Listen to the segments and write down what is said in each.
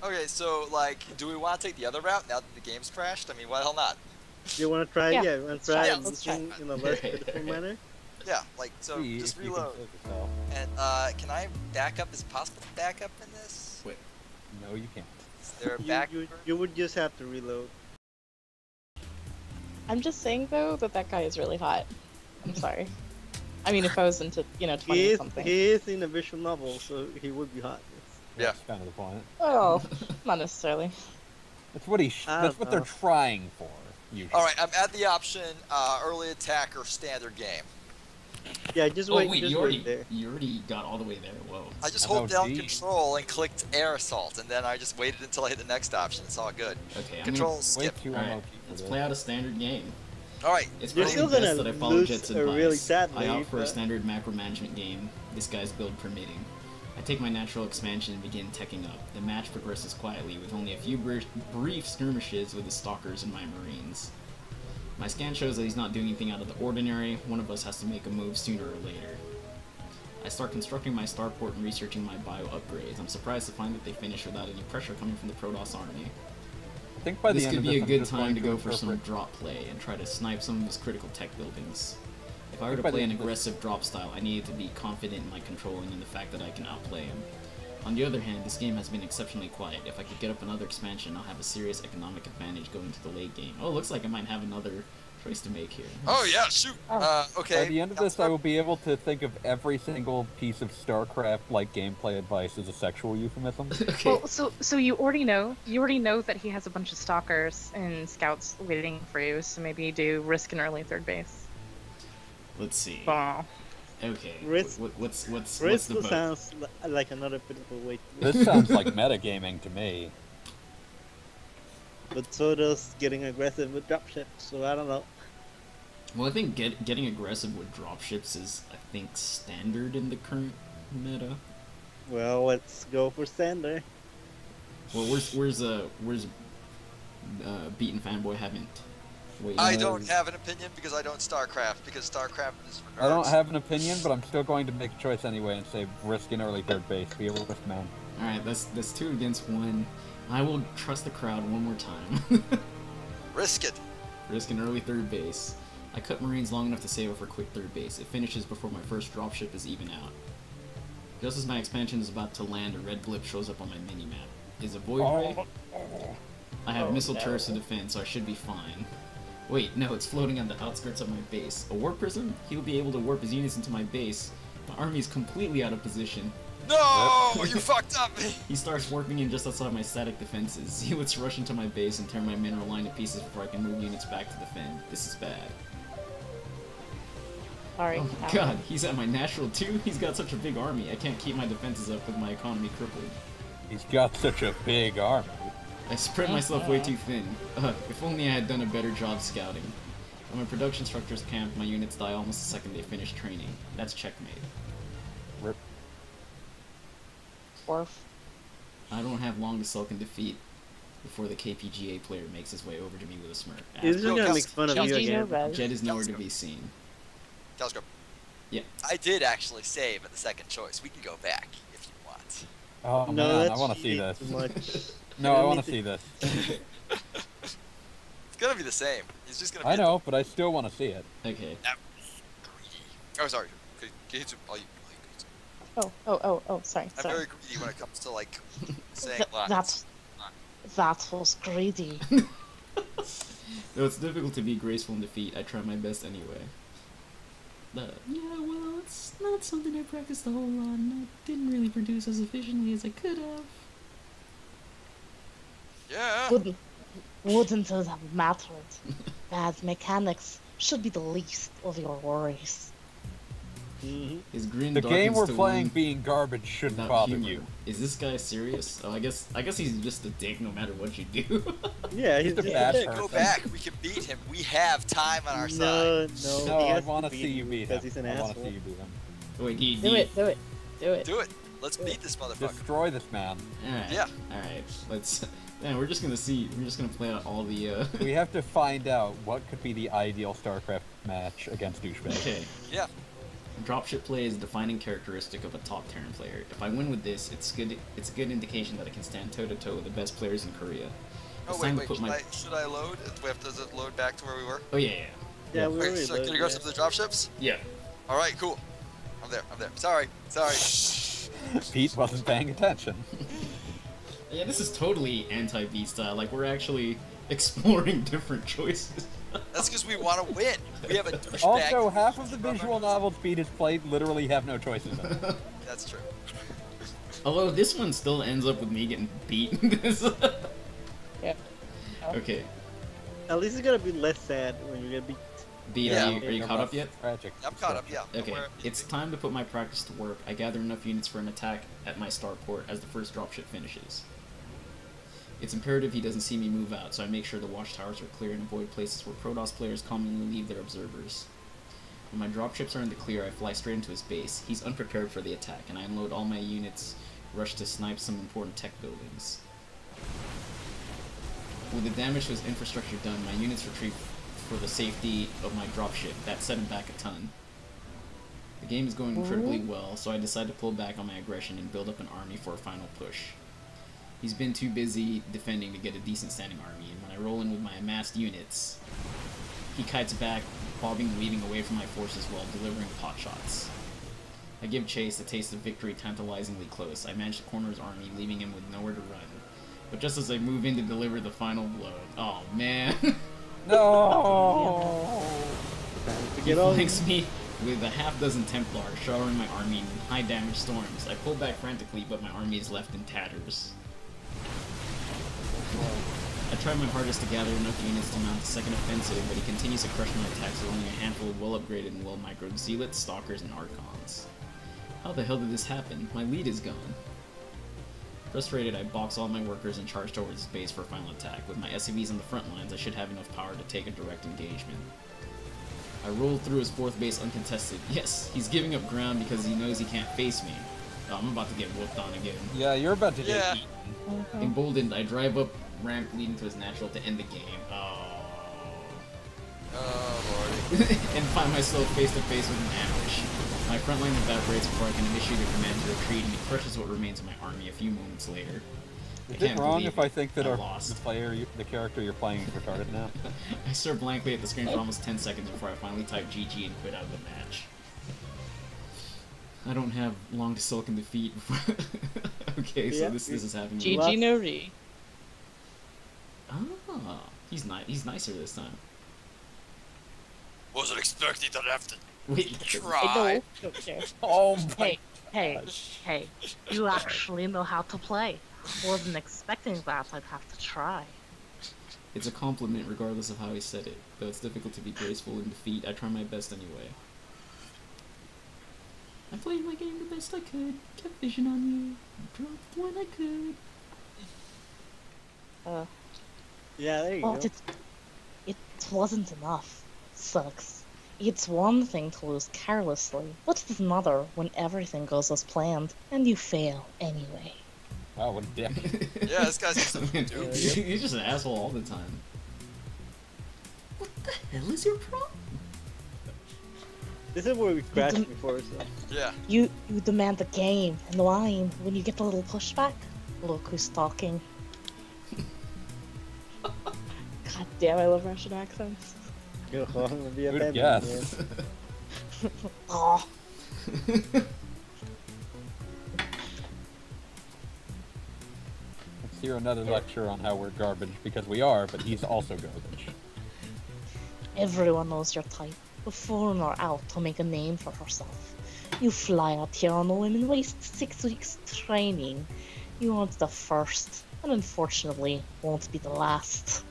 Okay, so like, do we want to take the other route now that the game's crashed? I mean, why the hell not? You want to try? Yeah. Yeah, you want to try Yeah, let's try. losing in a less pitiful manner? Yeah, like, so See just if you can reload. save yourself. And can I back up? Is it possible to back up in this? Wait. No, you can't. Is there a back? You would just have to reload. I'm just saying though that guy is really hot. I'm sorry. I mean, if I was into 20 He something. is in a visual novel, so he would be hot. Yeah. That's kind of the point. Oh, not necessarily. That's what that's what they're trying for. Usually. All right, I'm at the option early attack or standard game. Yeah, just Oh wait. wait, just you wait there. already got all the way there. Whoa. I just How hold down deep? control and clicked air assault, and then I just waited until I hit the next option. It's all good. Okay. Control Way skip. too Alright, MLG for let's this. play out a standard game. All right. It's You're probably still best gonna that I follow lose Jett's really advice. sadly, I opt for a but- standard macro management game, this guy's build permitting. I take my natural expansion and begin teching up. The match progresses quietly, with only a few brief skirmishes with the stalkers and my marines. My scan shows that he's not doing anything out of the ordinary. One of us has to make a move sooner or later. I start constructing my starport and researching my bio upgrades. I'm surprised to find that they finish without any pressure coming from the Protoss army. I think by the This end could of be this, a I'm good just time going to go for some interpret- drop play and try to snipe some of his critical tech buildings. If I were to By the play an end of this- aggressive drop style, I needed to be confident in my controlling and the fact that I can outplay him. On the other hand, this game has been exceptionally quiet. If I could get up another expansion, I'll have a serious economic advantage going to the late game. Oh, looks like I might have another choice to make here. Oh yeah, shoot. Okay. By the end of this, I will be able to think of every single piece of StarCraft-like gameplay advice as a sexual euphemism. Okay. Well, so you already know that he has a bunch of stalkers and scouts waiting for you. So maybe do risk an early third base. Let's see. Bah. Okay. Risk- What's the Risk vote? sounds like another pitiful way to do it. This sounds like metagaming to me. But so does getting aggressive with dropships, so I don't know. Well, I think getting aggressive with dropships is, I think, standard in the current meta. Well, let's go for standard. Well, where's Beaten Fanboy haven't waited? I don't have an opinion because I don't StarCraft, because StarCraft is for nerds. I don't have an opinion, but I'm still going to make a choice anyway and say risk an early third base. Be a risk man. Alright, that's 2 against 1. I will trust the crowd one more time. Risk it. Risk an early third base. I cut Marines long enough to save up for quick third base. It finishes before my first dropship is even out. Just as my expansion is about to land, a red blip shows up on my mini-map. Is a void ray? I have missile turrets to defend, so I should be fine. Wait, no, it's floating on the outskirts of my base. A warp prism? He'll be able to warp his units into my base. My army is completely out of position. No, you fucked up. He starts warping in just outside my static defenses. Units rush into my base and tear my mineral line to pieces before I can move units back to defend. This is bad. Sorry. Oh my god, he's at my natural too? He's got such a big army. I can't keep my defenses up with my economy crippled. He's got such a big army. I spread myself way too thin. If only I had done a better job scouting. When my production structures camp, my units die almost the second they finish training. That's checkmate. Rip. Orf. I don't have long to sulk in defeat before the KPGA player makes his way over to me with a smirk. He's just gonna make fun of you again. Jett is nowhere to be seen. Caliscrub. Yeah. I did actually save at the second choice. We can go back if you want. Oh No, man, I that's want to see cheating this. too much. No, I want to see this. It's gonna be the same. He's just gonna be I know, but I still want to see it. Okay. greedy. Oh, sorry. Gahitsu, all you Gahitsu. Oh, sorry. I'm very greedy when it comes to like saying lines. That was greedy. Though it's difficult to be graceful in defeat, I try my best anyway. Yeah, well, it's not something I practiced a whole lot, and I didn't really produce as efficiently as I could have. Yeah. Wouldn't it have mattered? Bad mechanics should be the least of your worries. His grin The game darkens we're to playing one being garbage shouldn't without bother humor. you. Is this guy serious? Oh, I guess he's just a dick no matter what you do. Yeah, he's Just a bad Go person. back. We can beat him. We have time on our side. No, No, he I has want to beat see you beat him. because he's an I want to asshole. see you beat him. Wait, Do it. Do it. Let's beat this motherfucker. Destroy this man. Alright. Yeah. Alright. Let's. Man, we're just gonna play out all the. We have to find out what could be the ideal StarCraft match against douchebags. Okay. Yeah. Dropship play is a defining characteristic of a top Terran player. If I win with this, it's a good indication that I can stand toe-to-toe with the best players in Korea. Oh It's wait, time to wait. put Should I load? Does it load back to where we were? Oh yeah, yeah. Yeah, we Wait, already so can you go loaded, to the dropships? Yeah. All right, cool. I'm there. Sorry. Pete wasn't paying attention. Yeah, this is totally anti-V style. Like, we're actually exploring different choices. That's because we want to win. We have a douchebag. Also, half of the visual novels Pete has played literally have no choices in it. That's true. Although this one still ends up with me getting beaten. Yeah. Okay. At least it's gonna be less sad when you get beat. B, Yeah. are you caught up yet? Tragic. I'm caught up. Yeah. Okay, it's time to put my practice to work. I gather enough units for an attack at my starport as the first dropship finishes. It's imperative he doesn't see me move out, so I make sure the watchtowers are clear and avoid places where Protoss players commonly leave their observers. When my dropships are in the clear, I fly straight into his base. He's unprepared for the attack, and I unload all my units, rush to snipe some important tech buildings. With the damage to his infrastructure done, my units retreat for the safety of my dropship. That set him back a ton. The game is going incredibly well, so I decide to pull back on my aggression and build up an army for a final push. He's been too busy defending to get a decent standing army, and when I roll in with my amassed units, he kites back, bobbing and weaving away from my forces while delivering pot shots. I give chase, a taste of victory tantalizingly close. I manage to corner his army, leaving him with nowhere to run. But just as I move in to deliver the final blow, oh man! No! He flanks me with a half-dozen Templars, showering my army in high-damage storms. I pull back frantically, but my army is left in tatters. I try my hardest to gather enough units to mount a second offensive, but he continues to crush my attacks with only a handful of well-upgraded and well-microed Zealots, Stalkers, and Archons. How the hell did this happen? My lead is gone. Frustrated, I box all my workers and charge towards his base for a final attack. With my SCVs on the front lines, I should have enough power to take a direct engagement. I rolled through his fourth base uncontested. Yes, he's giving up ground because he knows he can't face me. Oh, I'm about to get whooped on again. Yeah, you're about to get Yeah. eaten. Emboldened, I drive up ramp leading to his natural to end the game. Oh lordy. And find myself face to face with an ambush. My front line evaporates before I can initiate the command to retreat, and he crushes what remains of my army a few moments later. Is it wrong if I think that I the lost. the character you're playing is retarded now? I stare blankly at the screen for almost 10 seconds before I finally type GG and quit out of the match. I don't have long to sulk in defeat before... Okay, so Yeah. this is happening. GG no re. Ah, he's nicer this time. Wasn't expecting to have to Wait, try. Oh my Hey, you actually know how to play. Wasn't expecting that. I'd have to try. it's a compliment regardless of how he said it. Though it's difficult to be graceful in defeat, I try my best anyway. I played my game the best I could, kept vision on you, dropped when I could. Yeah, there you But go. it wasn't enough. Sucks. It's one thing to lose carelessly, but it's another when everything goes as planned and you fail anyway. Wow, what a dick. Yeah, this guy's just a dude. He's just an asshole all the time. What the hell is your problem? This is where we crashed before, so. Yeah. You demand the game and whine when you get a little pushback. Look who's talking. God damn, I love Russian accents. Go on, be a Good bad guess. man. Aw, Let's hear another lecture on how we're garbage, because we are, but he's also garbage. everyone knows your type. A foreigner out to make a name for herself. You fly out here on a whim and waste 6 weeks training. You aren't the first, and unfortunately won't be the last.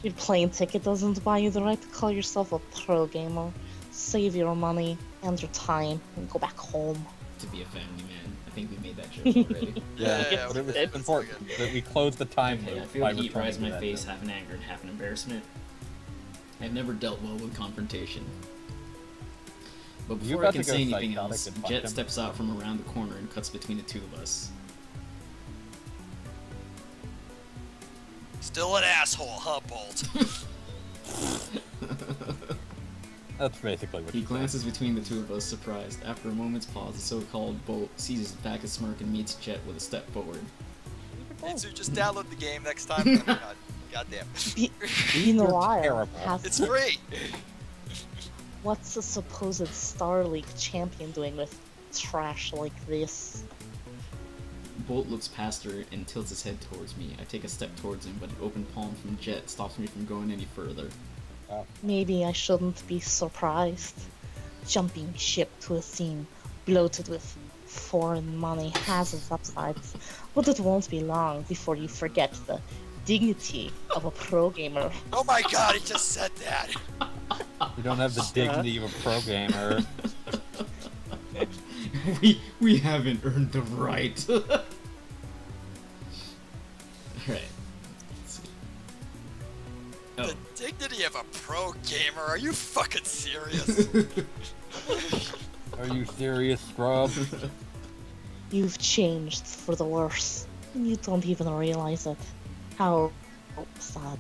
Your plane ticket doesn't buy you the right to call yourself a pro gamer. Save your money and your time and go back home. To be a family man. I think we made that joke already. Yeah, But it was it's important that we closed the time Okay, I loop feel by heat returning rise to my that face, joke. half in anger and half in embarrassment. I've never dealt well with confrontation. But You before I about can to go say anything psychotic else, and punch Jett him? steps out from around the corner and cuts between the two of us. Still an asshole, huh, Bolt? That's basically what He you said. glances between the two of us, surprised. After a moment's pause, the so-called Bolt seizes back a smirk and meets Jett with a step forward. Gahitsu, just download the game next time. God damn. You know You're why? terrible. It's free! What's a supposed Star League champion doing with trash like this? Bolt looks past her and tilts his head towards me. I take a step towards him, but an open palm from Jett stops me from going any further. Maybe I shouldn't be surprised. Jumping ship to a scene bloated with foreign money has its upsides, but it won't be long before you forget the dignity of a pro gamer. Oh my god, he just said that! You don't have the dignity of a pro gamer. we haven't earned the right. Alright. Let's see. Oh. The dignity of a pro gamer? Are you fucking serious? Are you serious, scrub? You've changed for the worse, and you don't even realize it. How sad.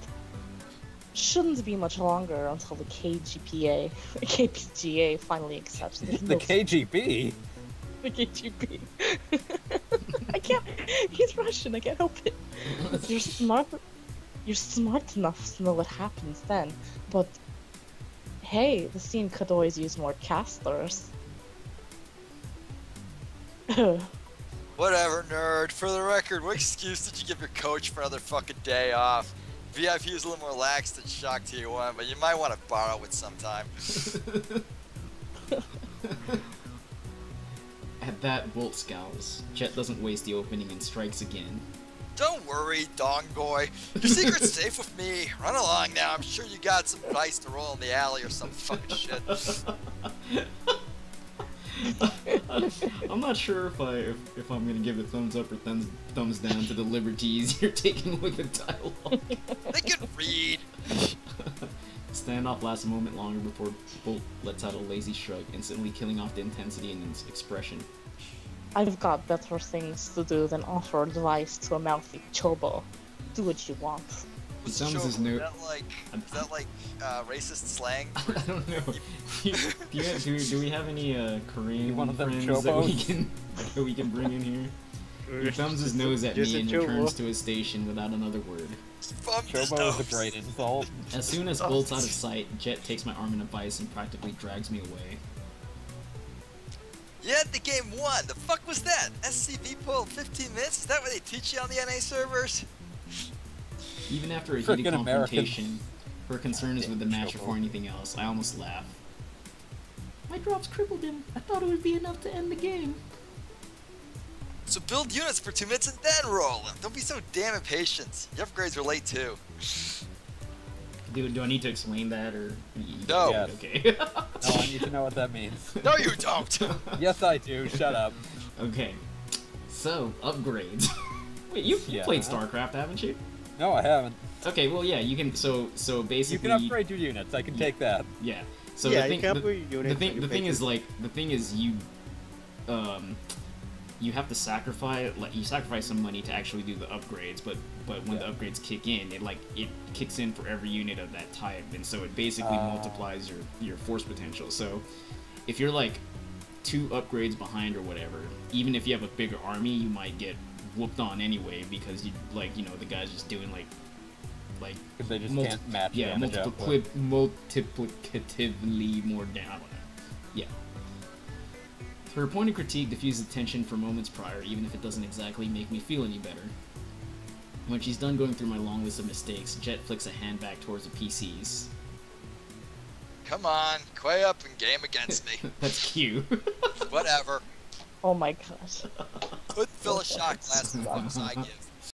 Shouldn't be much longer until the KPGA finally accepts it. The KGB? The KGB. I can't. He's Russian. I can't help it. You're smart. You're smart enough to know what happens then. But hey, the scene could always use more casters. Whatever, nerd. For the record, what excuse did you give your coach for another fucking day off? VIP is a little more lax than Shock Tier 1, but you might want to borrow it sometime. At that, Bolt scowls. Jett doesn't waste the opening and strikes again. Don't worry, Dongboy. Your secret's safe with me. Run along now. I'm sure you got some dice to roll in the alley or some fucking shit. I'm not sure if I'm gonna give a thumbs up or thumbs down to the liberties you're taking with the dialogue. They can read. Standoff lasts a moment longer before Bolt lets out a lazy shrug, instantly killing off the intensity in his expression. I've got better things to do than offer advice to a mouthy chobo. Do what you want. What's thumbs the show? his note. Is that like racist slang? I don't know. Do we have any Korean One of them friends that chobos? we can bring in here? He thumbs his nose at me and returns to his station without another word. Chobo is a great insult. As soon as Bolt's out of sight, Jett takes my arm in a vice and practically drags me away. Yeah, the game won. The fuck was that? SCV pulled 15 minutes? Is that what they teach you on the NA servers? Even after a Frickin' heated American. confrontation, her concern is with the match before anything else. I almost laugh. My drops crippled him. I thought it would be enough to end the game. So build units for 2 minutes and then roll them. Don't be so damn impatient. Your upgrades were late too. Do I need to explain that or? No. Yes. Okay. No, I need to know what that means. No, you don't. Yes, I do. Shut up. Okay. So upgrades. Wait, you Yeah. played StarCraft, haven't you? No, I haven't. Okay, well yeah, you can. So You basically. can upgrade your units. I can take that. Yeah. So Yeah, the you thing, can upgrade your units the when you thing pay is for- like the thing is you have to sacrifice some money to actually do the upgrades, but when the upgrades kick in, it kicks in for every unit of that type, and so it basically multiplies your force potential. So if you're like 2 upgrades behind or whatever, even if you have a bigger army, you might get whooped on anyway because the guy's just doing like Because they just can't match damage output. multiplicatively more down. Yeah. Her pointed critique diffuses tension for moments prior, even if it doesn't exactly make me feel any better. When she's done going through my long list of mistakes, Jett flicks a hand back towards the PCs. Come on, quay up and game against me. That's cute. Whatever. Oh my gosh. Couldn't fill a shot glass with the fucks I give.